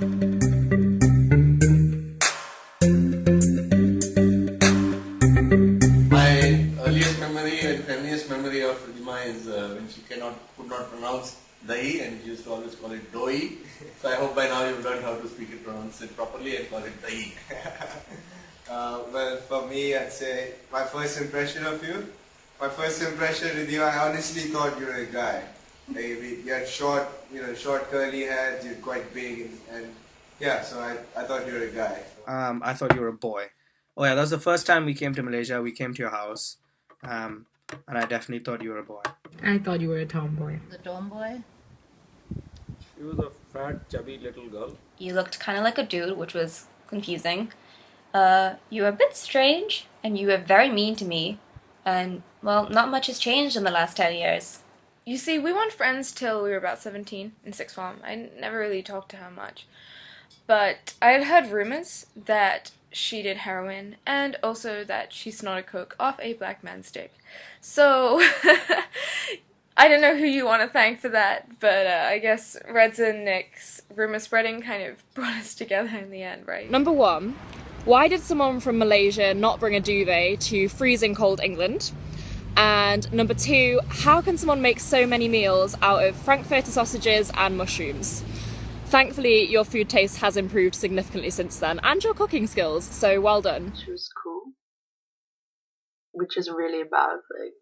My earliest memory and funniest memory of Ridhima is when she could not pronounce dahi and she used to always call it doi. So I hope by now you've learned how to speak it, pronounce it properly and call it dahi. Well, for me, I'd say my first impression of you. My first impression with you, I honestly thought you were a guy. You had short curly hair, you're quite big, and yeah, so I thought you were a guy. I thought you were a boy. Oh yeah, that was the first time we came to Malaysia. We came to your house, and I definitely thought you were a boy. I thought you were a tomboy. The tomboy? She was a fat, chubby little girl. You looked kind of like a dude, which was confusing. You were a bit strange, and you were very mean to me. And, well, not much has changed in the last 10 years. You see, we weren't friends till we were about 17 in sixth form. I never really talked to her much. But I had heard rumors that she did heroin, and also that she snorted coke off a black man's dick. So, I don't know who you want to thank for that, but I guess Red's and Nick's rumor spreading kind of brought us together in the end, right? Number 1, why did someone from Malaysia not bring a duvet to freezing cold England? And number 2, how can someone make so many meals out of frankfurter sausages and mushrooms? Thankfully, your food taste has improved significantly since then, and your cooking skills, so well done. She was cool, which is really embarrassing.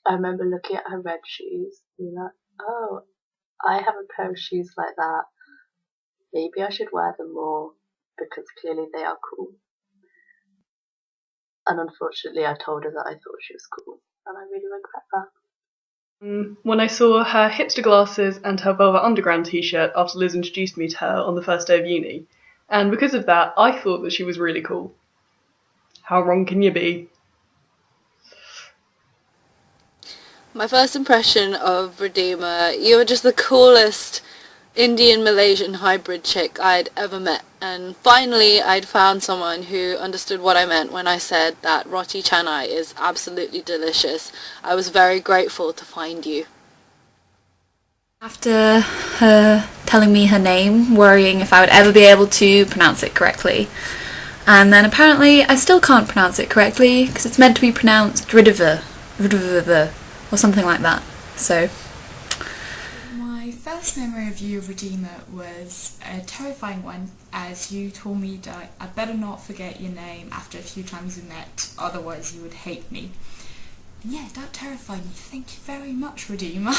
I remember looking at her red shoes and being like, oh, I have a pair of shoes like that. Maybe I should wear them more, because clearly they are cool. And unfortunately, I told her that I thought she was cool, and I really regret that. When I saw her hipster glasses and her Velvet Underground t-shirt after Liz introduced me to her on the first day of uni, and because of that, I thought that she was really cool. How wrong can you be? My first impression of Redeemer, you were just the coolest Indian-Malaysian hybrid chick I'd ever met, and finally I'd found someone who understood what I meant when I said that roti canai is absolutely delicious. I was very grateful to find you. After her telling me her name, worrying if I would ever be able to pronounce it correctly, and then apparently I still can't pronounce it correctly because it's meant to be pronounced Ridiver, or something like that, so... My first memory of you, Redeemer, was a terrifying one, as you told me that I better not forget your name after a few times we met, otherwise you would hate me. And yeah, that terrified me. Thank you very much, Redeemer.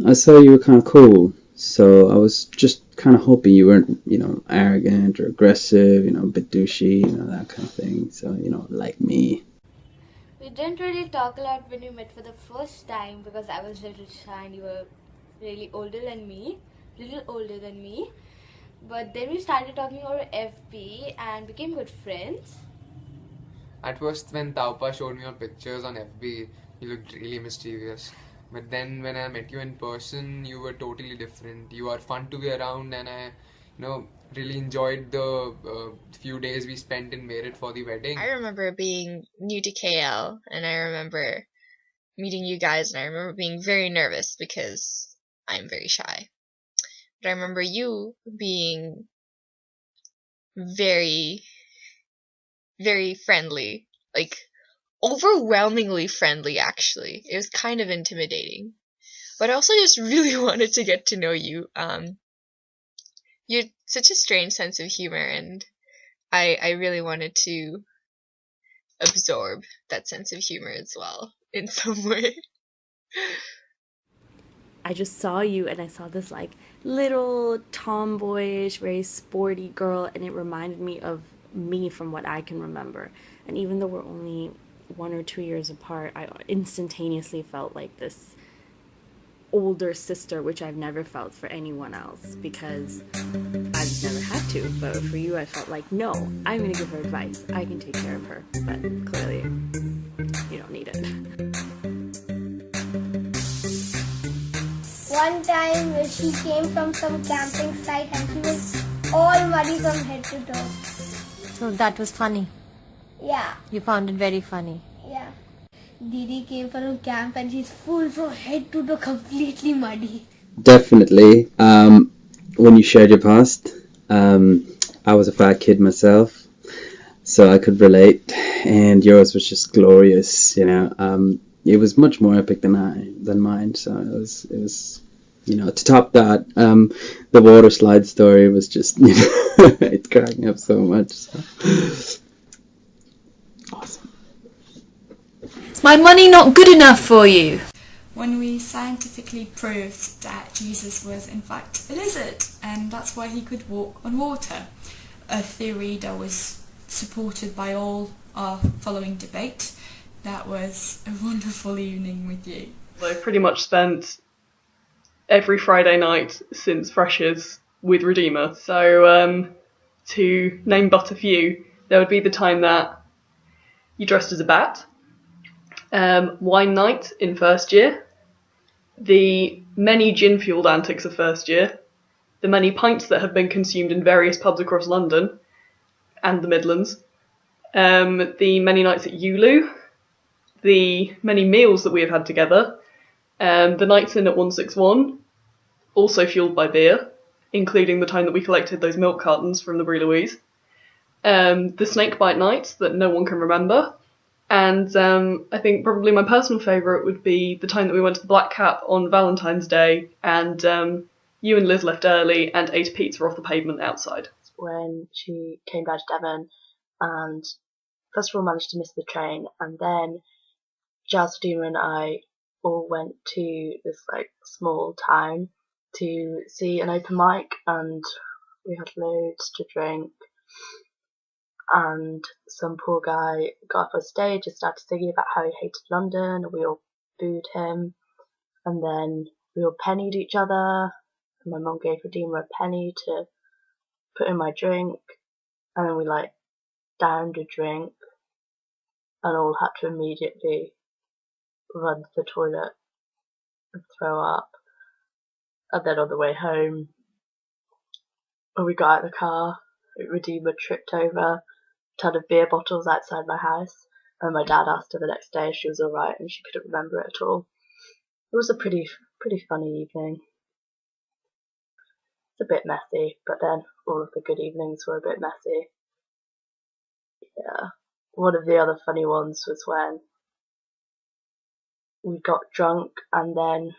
I saw you were kind of cool, so I was just kind of hoping you weren't, arrogant or aggressive, a bit douchey, that kind of thing, so, like me. We didn't really talk a lot when we met for the first time because I was a little shy and you were really older than me, but then we started talking over FB and became good friends. At first, when Taupa showed me your pictures on FB, you looked really mischievous. But then when I met you in person, you were totally different. You are fun to be around, and I, really enjoyed the few days we spent in Meerut for the wedding. I remember being new to KL, and I remember meeting you guys, and I remember being very nervous because I'm very shy. But I remember you being very, very friendly, like overwhelmingly friendly, actually. It was kind of intimidating. But I also just really wanted to get to know you. You had such a strange sense of humor, and I really wanted to absorb that sense of humor as well, in some way. I just saw you and I saw this little tomboyish, very sporty girl, and it reminded me of me from what I can remember. And even though we're only 1 or 2 years apart, I instantaneously felt like this older sister, which I've never felt for anyone else because I've never had to. But for you, I felt like, no, I'm going to give her advice. I can take care of her. But clearly, you don't need it. One time she came from some camping site and she was all muddy from head to toe. So that was funny. Yeah. You found it very funny. Yeah. Didi came from camp and she's full from head to toe, completely muddy. Definitely. When you shared your past, I was a fat kid myself, so I could relate, and yours was just glorious, you know. It was much more epic than mine, so it was, you know, to top that, the water slide story was just, you know, it's cracking up so much. So. Awesome. Is my money not good enough for you? When we scientifically proved that Jesus was in fact a lizard, and that's why he could walk on water. A theory that was supported by all our following debate. That was a wonderful evening with you. I've pretty much spent every Friday night since Freshers with Redeemer. So to name but a few, there would be the time that you dressed as a bat, wine night in first year, the many gin-fueled antics of first year, the many pints that have been consumed in various pubs across London and the Midlands, the many nights at ULU, the many meals that we have had together, the nights in at 161, also fueled by beer, including the time that we collected those milk cartons from the Brie Louise, the snakebite nights that no one can remember, and I think probably my personal favourite would be the time that we went to the Black Cap on Valentine's Day, and you and Liz left early and ate a pizza off the pavement outside. When she came down to Devon and first of all managed to miss the train, and then Jazz, Redeemer and I all went to this like small town to see an open mic, and we had loads to drink, and some poor guy got up on stage and started singing about how he hated London, and we all booed him, and then we all pennied each other, and my mum gave Redeemer a penny to put in my drink, and then we like downed a drink and all had to immediately run to the toilet and throw up. And then on the way home, when we got out of the car, Redeemer tripped over a ton of beer bottles outside my house, and my dad asked her the next day if she was alright, and she couldn't remember it at all. It was a pretty funny evening. It's a bit messy, but then all of the good evenings were a bit messy. Yeah. One of the other funny ones was when we got drunk and then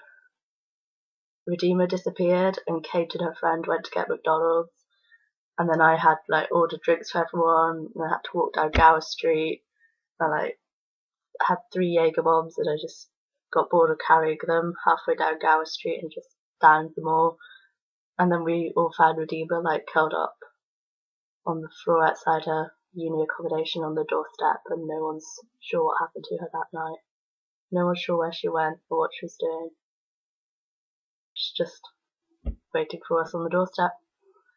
Redeemer disappeared and Kate and her friend went to get McDonald's, and then I had like ordered drinks for everyone, and I had to walk down Gower Street. I like had 3 Jaeger bombs and I just got bored of carrying them halfway down Gower Street and just downed them all. And then we all found Redeemer like curled up on the floor outside her uni accommodation on the doorstep, and no one's sure what happened to her that night. No one's sure where she went or what she was doing. She's just waiting for us on the doorstep.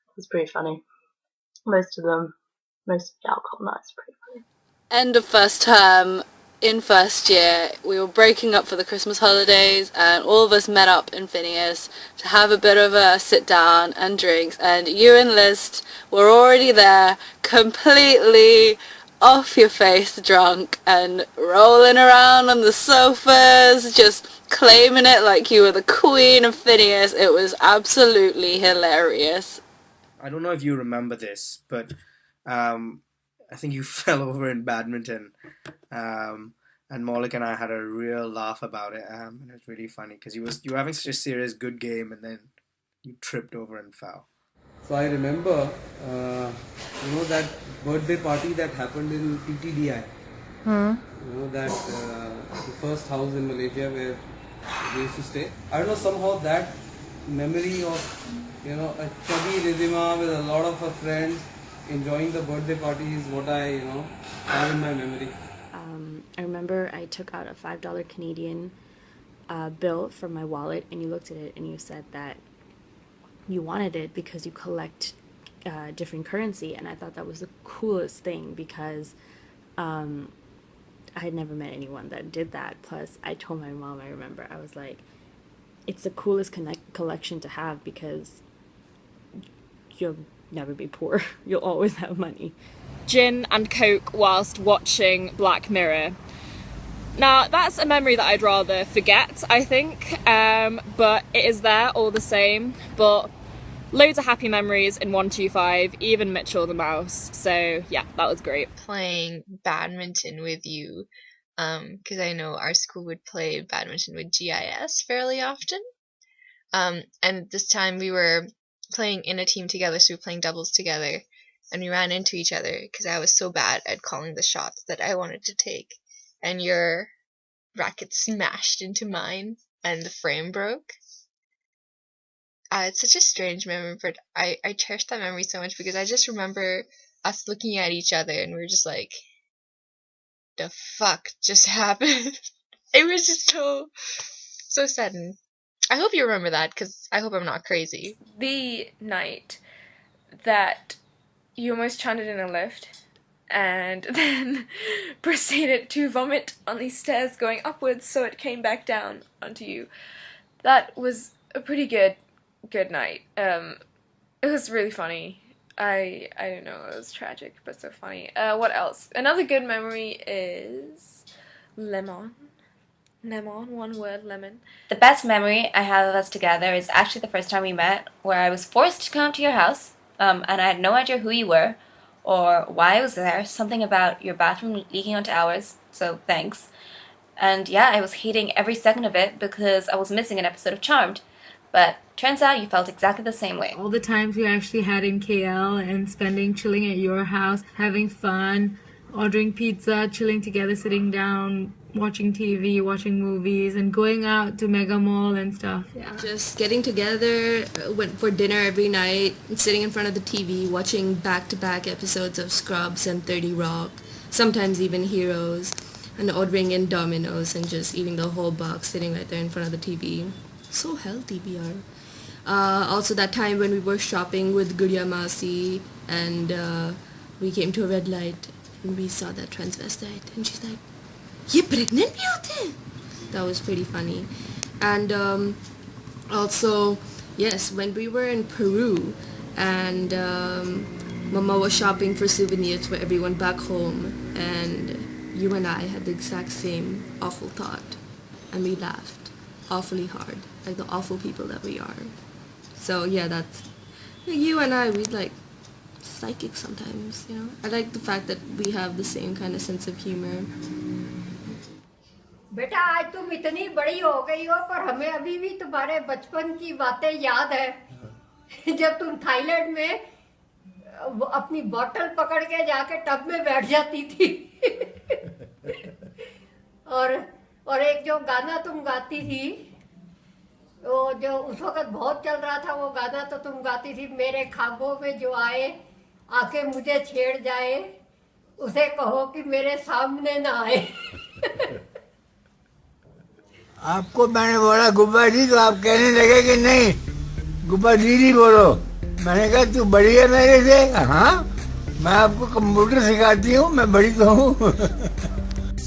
It was pretty funny. Most of the alcohol nights are pretty funny. End of first term, in first year, we were breaking up for the Christmas holidays, and all of us met up in Phineas to have a bit of a sit down and drinks, and you and Liz were already there, completely off your face drunk and rolling around on the sofas, just claiming it like you were the queen of Phineas. It was absolutely hilarious. I don't know if you remember this, but I think you fell over in badminton, and Maulik and I had a real laugh about it, and it was really funny because you were having such a serious good game, and then you tripped over and fell. So I remember, that birthday party that happened in PTDI. That the first house in Malaysia where we used to stay. I don't know, somehow that memory of a chubby Rizima with a lot of her friends enjoying the birthday party is what I have in my memory. I remember I took out a $5 Canadian bill from my wallet, and you looked at it and you said that you wanted it because you collect different currency, and I thought that was the coolest thing because I had never met anyone that did that. Plus, I told my mom, I remember, I was like, it's the coolest collection to have because you'll never be poor. You'll always have money. Gin and Coke whilst watching Black Mirror. Now, that's a memory that I'd rather forget, I think, but it is there all the same. But loads of happy memories in 125, even Mitchell the Mouse. So yeah, that was great. Playing badminton with you, because I know our school would play badminton with GIS fairly often. And this time we were playing in a team together, so we were playing doubles together, and we ran into each other because I was so bad at calling the shots that I wanted to take, and your racket smashed into mine, and the frame broke. It's such a strange memory, but I cherish that memory so much because I just remember us looking at each other and we were just like, the fuck just happened? It was just so sudden. I hope you remember that because I hope I'm not crazy. The night that you almost chanted in a lift and then proceeded to vomit on these stairs going upwards so it came back down onto you. That was a pretty good night. It was really funny. I don't know, it was tragic but so funny. What else? Another good memory is lemon, one word, lemon. The best memory I have of us together is actually the first time we met, where I was forced to come to your house, and I had no idea who you were or why I was there. Something about your bathroom leaking onto ours, so thanks. And yeah, I was hating every second of it because I was missing an episode of Charmed. But turns out you felt exactly the same way. All the times we actually had in KL and chilling at your house, having fun, ordering pizza, chilling together, sitting down, watching TV, watching movies, and going out to Mega Mall and stuff. Yeah. Just getting together, went for dinner every night, sitting in front of the TV, watching back-to-back episodes of Scrubs and 30 Rock, sometimes even Heroes, and ordering in Domino's and just eating the whole box, sitting right there in front of the TV. So healthy we are. Also that time when we were shopping with Gurya Masi and we came to a red light and we saw that transvestite and she's like, "Ye pregnant bhi hote hain?" That was pretty funny. And also, yes, when we were in Peru and Mama was shopping for souvenirs for everyone back home and you and I had the exact same awful thought and we laughed awfully hard, like the awful people that we are. So yeah, that's you and I, we like psychic sometimes, you know. I like the fact that we have the same kind of sense of humor. बेटा आज तुम इतनी बड़ी हो गई हो पर हमें अभी भी तुम्हारे बचपन की बातें याद है जब तुम थाईलैंड में अपनी बोतल पकड़ के जाके टब में बैठ जाती थी और एक जो गाना तुम गाती थी वो जो उस वक्त बहुत चल रहा था वो गाना तो तुम गाती थी, मेरे ख्वाबों में जो आए आके मुझे छेड़ जाए उसे कहो कि मेरे सामने ना आए आपको मैंने बोला गुब्बा जी तो आप कहने लगे कि नहीं गुब्बा दीदी बोलो। मैंने कहा तू बड़ी है मेरे से। हाँ मैं आपको कंप्यूटर सिखाती हूँ, मैं बड़ी तो हूँ